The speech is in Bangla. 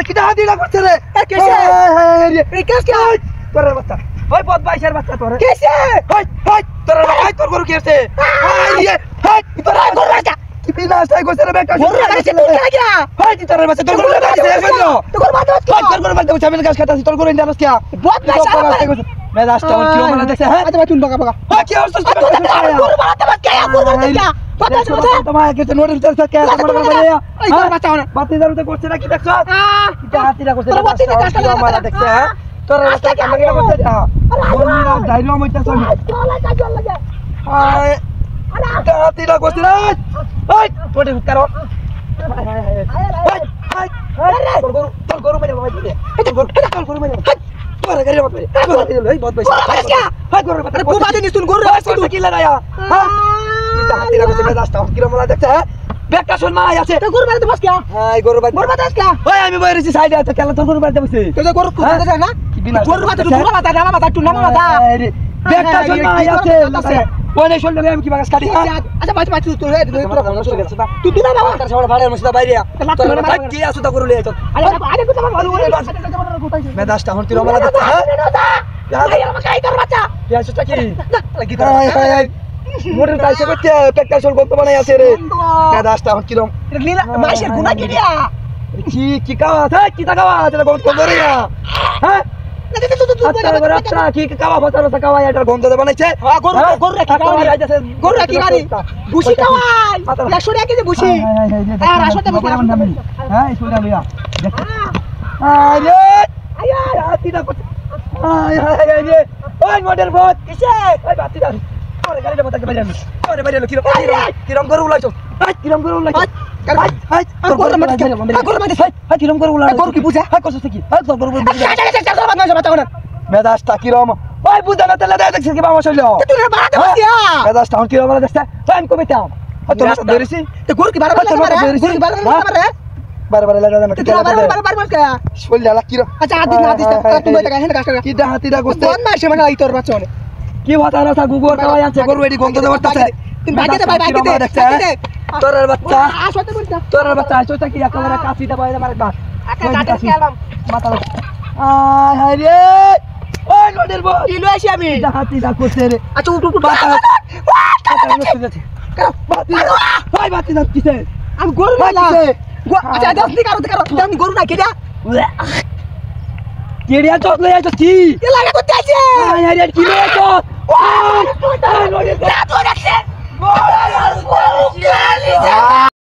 কিটা হাতি লাগছে রে কেসে এই কেস কি তোর বাচ্চা ওই বদ বাইশের বাচ্চা তোর কেসে ওই ওই তোর ভাই তোর গরু কেসে এই হাই তোর গরু বাচ্চা কি বিনা সাই গোছে রে বেটা গরু লাগাইছে তোর লাগা হাই তোর বাচ্চা তোর গরু লাগাইছে কইলো তোর বাচ্চা তোর গরু বাচ্চা আমি গাছ কাটাছি তোর গরু ইন্দারস কি বদ বাইশের मैं रास्ता और क्यों मना देखते हैं अच्छा तुम बगा हां क्या और सस्ता गरु बनाते मत क्या गरु बनाते क्या पता है तुम्हारे के नोट उतर से क्या मत बड़े आई बार बचाओ ना बात इधर उधर করছে না কি দেখছো কি হাতি না করছে বাচ্চা क्यों मना देखते हैं তোর রাস্তা কেন লাগা করতে যা বন্ধুরা ডাইলো মইতা শুনি চল লাগা হাই আরে হাতি না করছে না ওই তোড়ে করো হাই হাই তোর গরু মেরে বাবা দিতে তোর গরু মেরে তোরা গাড়ি মত এই বহুত পয়সা হাই গরু আরে বউ বাদে নিছুন গরু আছে কি লাগায়া হ্যাঁ এটা হাতি লাগছে মে রাস্তা কি রকম দেখতে হ্যাঁ বেটা শুন মা আছে তো গরু বাদে বস কি হাই গরু বাদে আস কি ওই আমি বইরেছি সাইডে আছে কেলা তোর গরু বাদে বসে তো গরু কুদা যায় না কি বিনা গরু বাদে দুরা বাদে ডালা বাদে টুনা বাদে বেটা শুন মা আছে ওনে শুন লগে আমি কি বাগাস কাটি আচ্ছা ভাই তুই তুই তোরা ভালো চলে গেছে না তুই তুই না বাবা তার সবার ভাড়া মসজিদ বাইরে তোর ভাই কি আসু তা গরু লিয়ে চল আরে কুতা ভালো ওরে मैं दास्ता हूं तिरो मला देता है यार मैं काय कर बच्चा या सोचा की लगी तो हाय मोटर कैसे बच्चे पेक्टा सोल को तो बनाया আছে রে मैं दास्ता हूं तिरो लीला माशेर गुना की दिया की कावा था की कावा तेरा बहुत को रे हां আচ্ছা কি কাওয়া ফসার কাওয়া এটার গন্ধ দে বানাইছে হ্যাঁ গরু রাখি গরু রাখি গাড়ি বুশি কাওয়াই 100 টাকা কেজি বুশি হ্যাঁ রাশতে বুশি হ্যাঁ শুনা লিয়া দেখ আরে আয়া হাতি না করতে আয় আয় ওই মডেল বট কিসে ওই বাতি দাও আরে গাড়িটা বতাকে বাইরে আরে বাইরে কিরম গরু উলাইছো হাই কিরম গরু উলাইছো হাই তোর গরু মাটি গরু মাটি হাই কিরম গরু উলাইছো গরু কি বুঝা হাই কইছস কি হাই তোর গরু বুঝা মেদাসটা কিরম ওই বুঝা না তেলে দেখ কি বাবা শৈল তুই বাড়াতে বসিয়া মেদাসটা কিরম বলা দেখছ আমি কইতাম তোর না ধরেছি তো গরু কি বাড়া গরু কি বাড়া মারে बार-बार लगा ना कितना बार-बार क्या बोल जाला किरो अच्छा आदिस तुम बेटा है ना काश की हाथी दा गोस्ते बंद माशे मना आई तोर बच्चों ने की बात आ रहा था गुगो का यहां से गरु एडी गंध दे बरता है तुम भागे दे भाई भागे दे तोर बच्चा आ सोते बोलता तोर बच्चा सोता की कमरा काफी दबाए मारे बात काटे के एल्बम माता आ हाय रे ओए नोडल बो इलो आसी আমি हाथी दा गोस्ते रे अच्छा उठ बात भाई बात दा किसे हम गरु ना अच्छा दस करो हम गरु ना केड़ा केड़िया चोक ले आछो की ये लागे तो त्याचे हां यार यार की ले आछो ओए नोडे तो रखसे